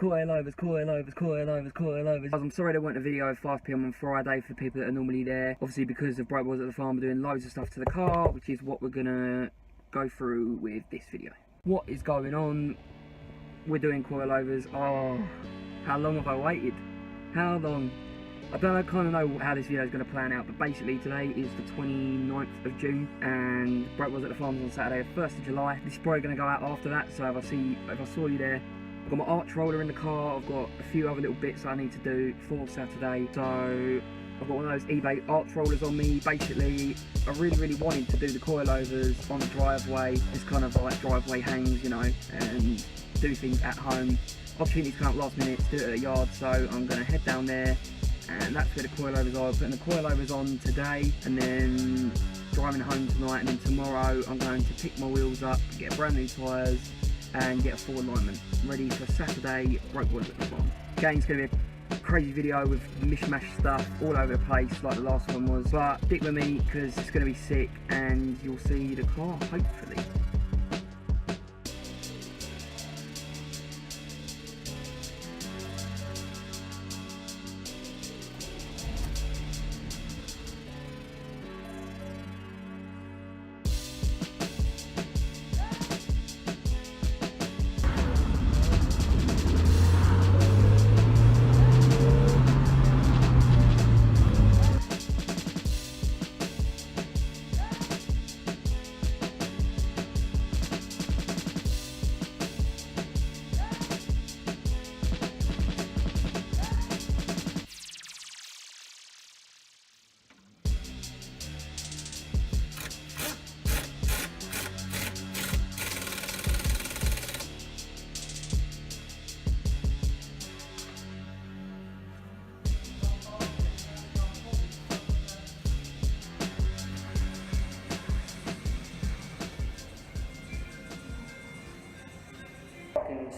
Coilovers, coilovers, coilovers, coilovers. I'm sorry there weren't a video at 5 PM on Friday for people that are normally there. Obviously because of Bright Boys at the farm, we're doing loads of stuff to the car, which is what we're gonna go through with this video. What is going on? We're doing coilovers. Oh, how long have I waited? How long? I don't kind of know how this video is going to plan out, but basically today is the 29th of June and Bright Boys at the farm on Saturday, 1st of July. This is probably going to go out after that, so if I saw you there. I've got my arch roller in the car, I've got a few other little bits I need to do for Saturday. So I've got one of those eBay arch rollers on me. Basically, I really wanted to do the coilovers on the driveway. It's kind of like driveway hangs, you know, and do things at home. Opportunity to come up last minute to do it at a yard, so I'm going to head down there. And that's where the coilovers are. I'm putting the coilovers on today and then driving home tonight, and then tomorrow I'm going to pick my wheels up, get brand new tyres and get a full alignment ready for Saturday. Bright Boys at the farm. Again, it's going to be a crazy video with mishmash stuff all over the place like the last one was, but stick with me because it's going to be sick and you'll see the car hopefully.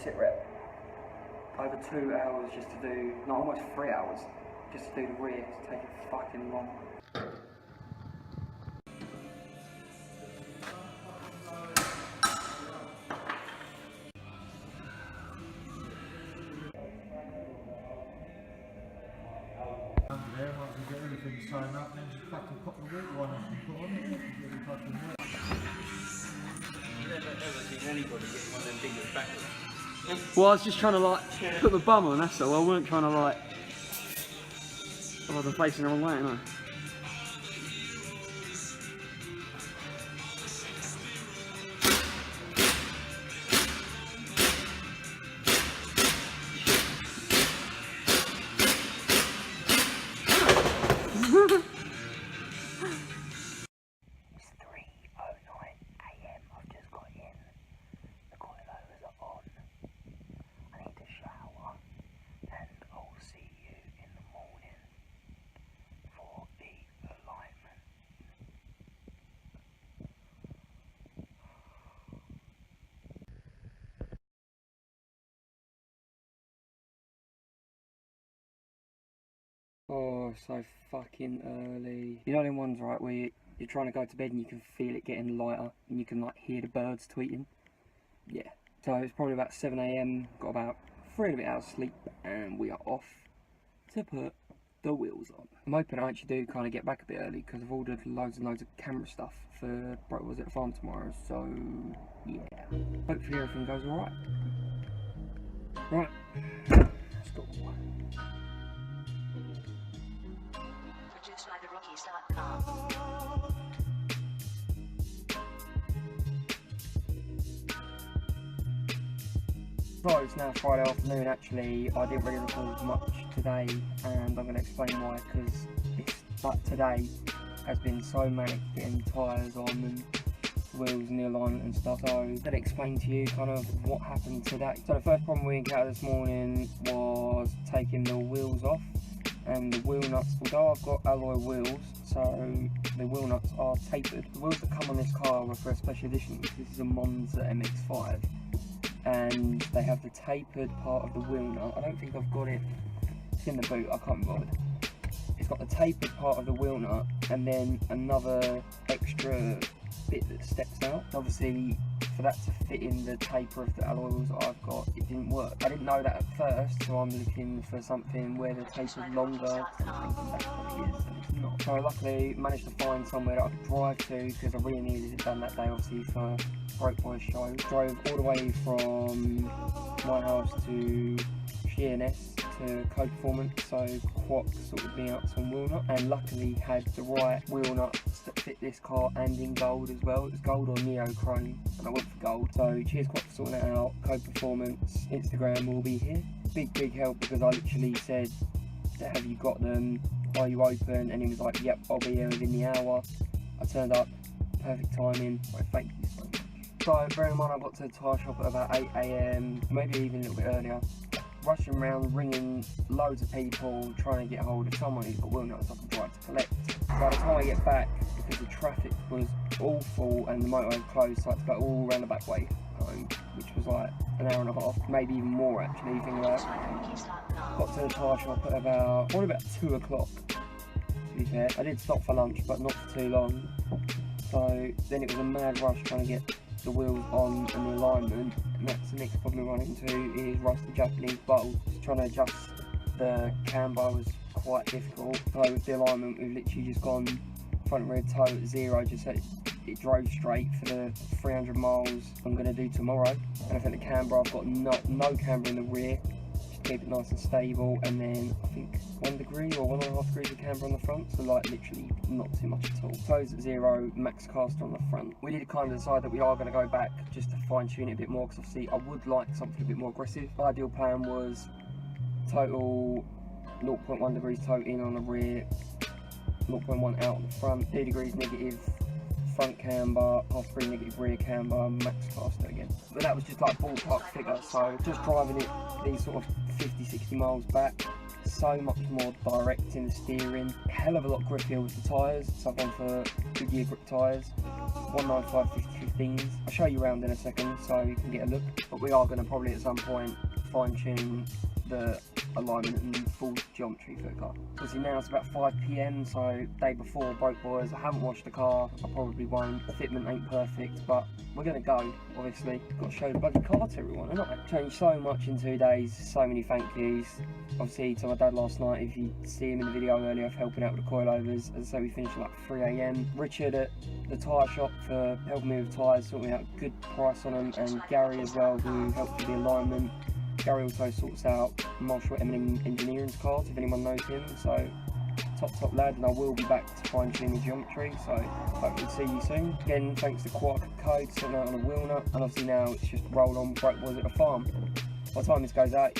Sit rep over 2 hours just to do, no, almost 3 hours just to do the rear. It's taking fucking long. There, once we get everything sewn up, then just fucking pop the wheel one and put on it. Really fucking work. You never seen anybody get one of them fingers backwards. Well, I was just trying to like put the bum on, that's all. I weren't trying to like, I wasn't facing the wrong way, no. Oh, so fucking early. You know them ones, right, where you're trying to go to bed and you can feel it getting lighter and you can like hear the birds tweeting? Yeah. So it's probably about 7 AM, got about 3.5 hours sleep and we are off to put the wheels on. I'm hoping I actually do kind of get back a bit early because I've ordered loads and loads of camera stuff for Bright Boys at the farm tomorrow, so yeah. Hopefully everything goes alright. Right, let's go. So it's now Friday afternoon actually. I didn't really record much today and I'm going to explain why, because it's like today has been so manic getting tyres on and wheels and the alignment and stuff. So I'm going to explain to you kind of what happened today. So the first problem we encountered this morning was taking the wheels off, and the wheel nuts, although I've got alloy wheels, so the wheel nuts are tapered. The wheels that come on this car were for a special edition. This is a Monza MX5 and they have the tapered part of the wheel nut. I don't think I've got it, it's in the boot, I can't be bothered. It's got the tapered part of the wheel nut and then another extra bit that steps out. Obviously, for that to fit in the taper of the alloy wheels that I've got, it didn't work. I didn't know that at first, so I'm looking for something where the taper's longer. So I'm thinking that's what it is, and it's not. So I luckily managed to find somewhere that I could drive to, because I really needed it done that day, obviously, for Broke Boys show. Drove all the way from my house to Eunos to Code Performance, so Quack sorted me out some wheel nuts, and luckily had the right wheel nuts that fit this car, and in gold as well. It was gold or neo chrome, and I went for gold. So cheers Quack for sorting it out. Code Performance Instagram will be here. Big help, because I literally said, have you got them, are you open? And he was like, yep, I'll be here within the hour. I turned up, perfect timing. Right, thank you so much. So bearing in mind I got to the tyre shop at about 8 AM, maybe even a little bit earlier. Rushing around, ringing loads of people, trying to get hold of someone who's got wheel nuts I can drive to collect. By the time I get back, because the traffic was awful and the motorway was closed, so I had to go all around the back way home, which was like an hour and a half, maybe even more actually. Got to the tyre shop at probably about 2 o'clock, to be fair. I did stop for lunch, but not for too long. So then it was a mad rush trying to get the wheels on and the alignment, and that's the next problem we run into, is rusty Japanese bolts. Trying to adjust the camber was quite difficult. So with the alignment, we've literally just gone front and rear toe at 0, just so it drove straight for the 300 miles I'm going to do tomorrow. And I think the camber, I've got no camber in the rear, just keep it nice and stable, and then I think 1 degree or 1.5 degrees of camber on the front, so like literally not too much at all. Toes at 0, max caster on the front. We did kind of decide that we are going to go back just to fine tune it a bit more, because obviously I would like something a bit more aggressive. The ideal plan was total 0.1 degrees toe in on the rear, 0.1 out on the front, 2 degrees negative front camber, 0.5 degree negative rear camber, max caster again. But that was just like ballpark figure, so just driving it these sort of 50-60 miles back, so much more direct in the steering, hell of a lot grippier with the tyres. So I've gone for Goodyear grip tyres, 195 50/15s. I'll show you around in a second so you can get a look, but we are going to probably at some point fine tune the alignment and full geometry for the car. Obviously now it's about 5 PM, so day before Broke Boys. I haven't washed the car, I probably won't. The fitment ain't perfect, but we're going to go, obviously. Got to show the bloody car to everyone, haven't I? Changed so much in 2 days, so many thank yous. Obviously to my dad last night, if you see him in the video earlier of helping out with the coilovers. As I say, we finished at like 3 AM. Richard at the tyre shop for helping me with tyres, sorting me out a good price on them, and Gary as well, who helped with the alignment. Gary also sorts out Marshall M&M Engineering's cars, if anyone knows him, so top lad, and I will be back to fine tune the geometry, so hopefully see you soon. Again, thanks to Quark Code, sorting out on a wheel nut, and obviously now it's just roll on Broke Boys at the farm. By the time this goes out,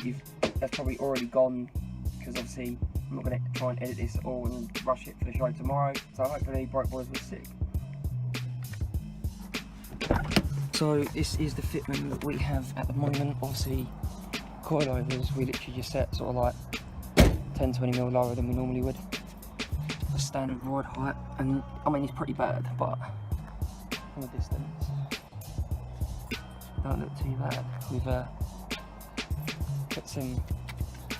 that's probably already gone, because obviously I'm not going to try and edit this all and rush it for the show tomorrow, so hopefully Broke Boys was sick. So this is the fitment that we have at the moment. Obviously coilovers, we literally just set sort of like 10-20mm lower than we normally would. A standard ride height, and I mean it's pretty bad, but from a distance don't look too bad. We've put some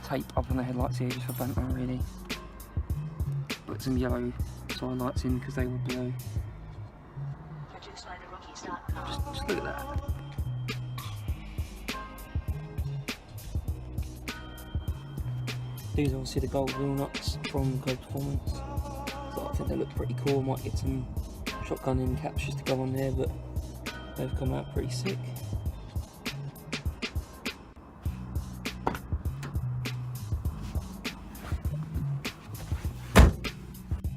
tape up on the headlights here just for banter really. Put some yellow side lights in because they were blue. Just look at that. These are obviously the gold wheel nuts from Code Performance. So I think they look pretty cool. Might get some shotgunning captures to go on there, but they've come out pretty sick.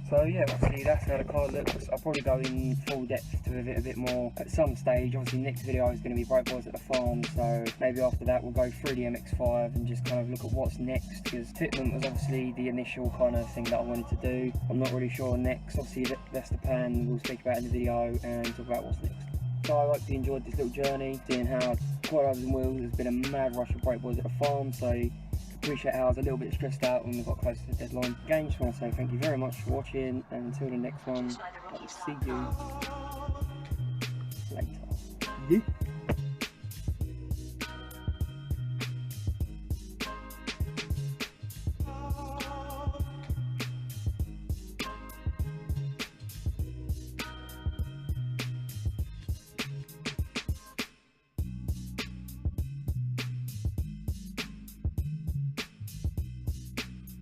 So yeah, obviously that's how the car looks. I'll probably go in full depth to it a bit more at some stage. Obviously next video is going to be Broke Boys at the farm, so maybe after that we'll go through the MX5 and just kind of look at what's next, because fitment was obviously the initial kind of thing that I wanted to do. I'm not really sure next, obviously that's the plan we'll speak about in the video and talk about what's next. So I hope you enjoyed this little journey, seeing how coilovers and wheels has been a mad rush of Broke Boys at the farm, so appreciate how I was a little bit stressed out when we got close to the deadline. Again, just want to say thank you very much for watching, and until the next one, I will see you later. Yeah.